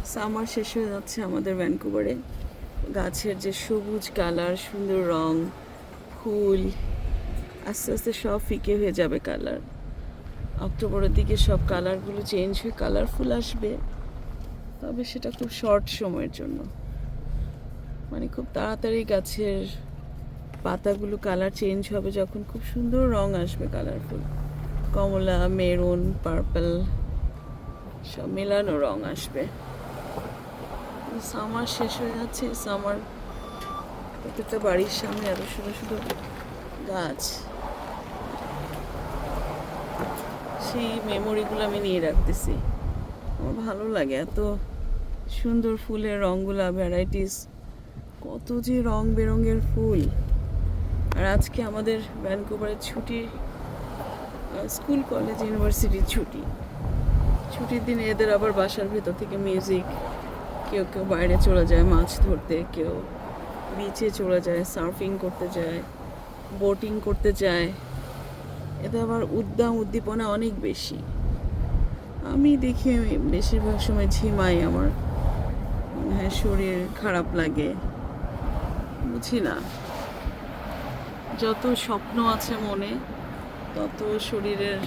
Summer শেষ হয়ে যাচ্ছে আমাদের ভ্যানকুভারে। গাছের যে সবুজ কালার, সুন্দর রং, ফুল আস্তে আস্তে সব ফিকে হয়ে যাবে কালার। অক্টোবরের দিকে সব কালারগুলো চেঞ্জ হয়ে কালারফুল আসবে, তবে সেটা খুব শর্ট সময়ের জন্য। মানে খুব তাড়াতাড়ি গাছের পাতাগুলো কালার চেঞ্জ হবে যখন খুব সুন্দর রং আসবে, কালারফুল কমলা, মেরুন, পার্পল সব মেলানো রং আসবে। সামার শেষ হয়ে যাচ্ছে। সামার প্রত্যেকটা বাড়ির সামনে এত সুন্দর সুন্দর গাছ, সেই মেমোরিগুলো আমি নিয়ে রাখতেছি। আমার ভালো লাগে এত সুন্দর ফুলের রঙগুলা, ভ্যারাইটিস, কত যে রং বেরঙের ফুল। আর আজকে আমাদের ভ্যানকুভারের ছুটি, স্কুল কলেজ ইউনিভার্সিটির ছুটি। ছুটির দিনে এদের আবার বাসার ভেতর থেকে মিউজিক, কেউ কেউ বাইরে চলে যায় মাছ ধরতে, কেউ বিচে চলে যায়, সার্ফিং করতে যায়, বোটিং করতে যায়। এতে আবার উদ্দীপনা অনেক বেশি। আমি দেখি বেশিরভাগ সময় ঝিমাই, আমার হ্যাঁ শরীর খারাপ লাগে, বুঝি না। যত স্বপ্ন আছে মনে, তত শরীরের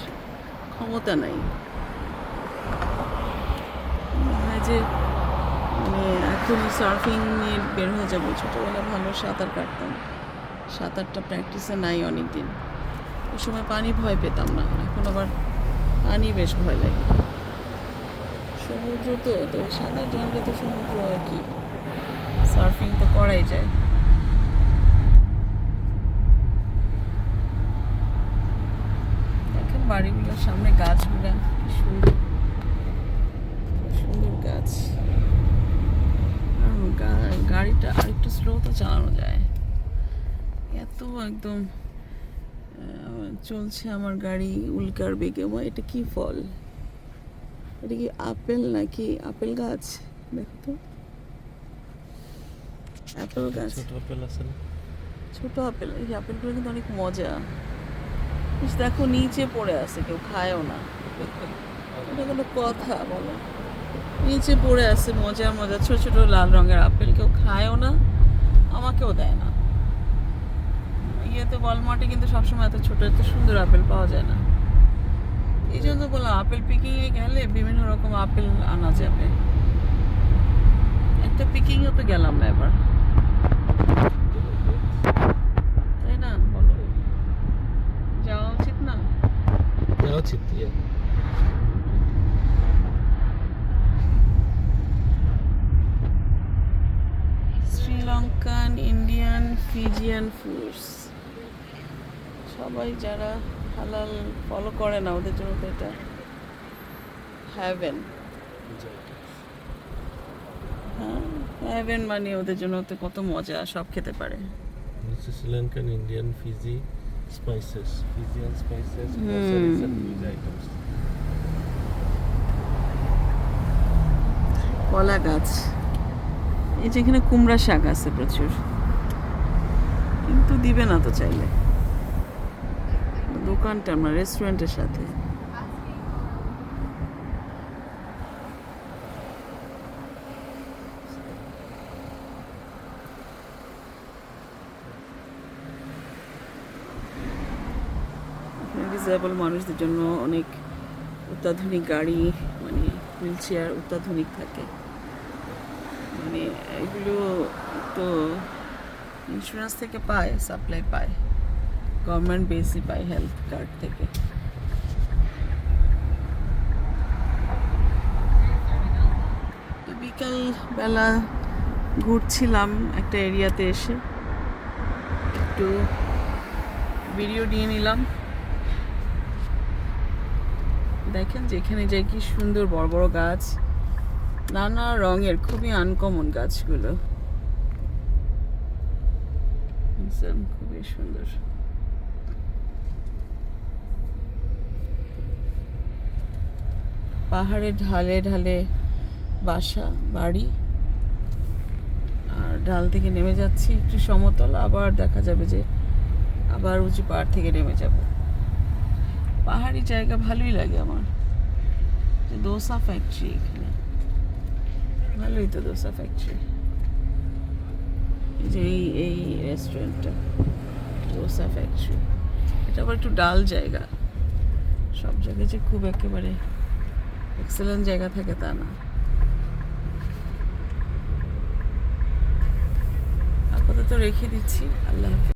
ক্ষমতা নাই। যে মানে এখনই সার্ফিং নিয়ে বের হয়ে যাবো। ছোটোবেলায় ভালো সাঁতার কাটতাম, সাঁতারটা প্র্যাকটিসে নাই অনেক দিন। ওই সময় পানি ভয় পেতাম না, এখন আবার পানি বেশ ভয় লাগে। সমুদ্র তো তো সাঁতার জানলে তো সমুদ্র আর কি, সার্ফিং তো করাই যায়। দেখেন বাড়িগুলোর সামনে গাছগুলা কি সুন্দর সুন্দর গাছ। আর গাড়িটা আরেকটু স্লো তো চালানো যায়, এত একদম চলছে আমার গাড়ি উল্কার বেগে। এটা কি ফল? এটা কি আপেল নাকি? আপেল গাছ, দেখো তো, আপেল গাছ। ছোট আপেল আছে না? ছোট আপেল। এই আপেলগুলো কিন্তু অনেক মজা। দেখো নিচে পড়ে আছে, কেউ খায়ও না। এটা কোনো কথা বলো? নিচে পড়ে আছে, মজার মজা ছোট ছোট লাল রঙের আপেল, কেউ খায়ও না, আমাকেও দেয় না। ইয়েতে ওয়ালমার্টে কিন্তু সবসময় এত ছোট এত সুন্দর আপেল পাওয়া যায় না। এই জন্য বললাম আপেল পিকিংয়ে গেলে বিভিন্ন রকম আপেল আনা যাবে। একটা পিকিংও তো গেলাম না এবার, তাই না? বলো, যাওয়া উচিত না? যাওয়া উচিত। শ্রীলঙ্কান, ইন্ডিয়ান, ফিজিয়ান ফুডস, সবাই যারা হালাল ফলো করে না ওদের জন্য তো এটা হ্যাভেন। হ্যাঁ, হ্যাভেন মানে ওদের জন্য তো কত মজা, সব খেতে পারে। Sri Lankan, Indian, Fiji spices, Fijian spices, groceries and food items. কলা গাছ, এই যে এখানে কুমড়া শাক আছে প্রচুর, কিন্তু দিবে না তো চাইলে। দোকানটা আমার রেস্টুরেন্টের সাথে। ডিসেবল মানুষদের জন্য অনেক অত্যাধুনিক গাড়ি, মানে হুইল চেয়ার অত্যাধুনিক থাকে। মানে এগুলো তো ইন্স্যুরেন্স থেকে পায়, সাপ্লাই পায়, গভর্নমেন্ট বেসই পায় হেলথ কার্ড থেকে। বিকাল বেলা ঘুরছিলাম একটা এরিয়াতে, এসে একটু ভিডিও নিয়ে নিলাম। দেখেন যেখানে যাই কি সুন্দর বড় বড় গাছ, নানা রঙের, খুবই আনকমন গাছগুলো, খুবই সুন্দর। পাহাড়ের ঢালে ঢালে বাসা বাড়ি, আর ঢাল থেকে নেমে যাচ্ছি একটু সমতল, আবার দেখা যাবে যে আবার উঁচু পাহাড় থেকে নেমে যাব। পাহাড়ি জায়গা ভালোই লাগে আমার। যে দোসা ফ্যাক্টরি, এখানে ভালোই তো দোসা ফ্যাক্টরি। এই যে এই রেস্টুরেন্টটা দোসা ফ্যাক্টরি, এটা আবার একটু ডাল জায়গা। সব জায়গায় যে খুব একেবারে এক্সেলেন্ট জায়গা থাকে তা না। আপাতত রেখে দিচ্ছি, আল্লাহ হাফেজ।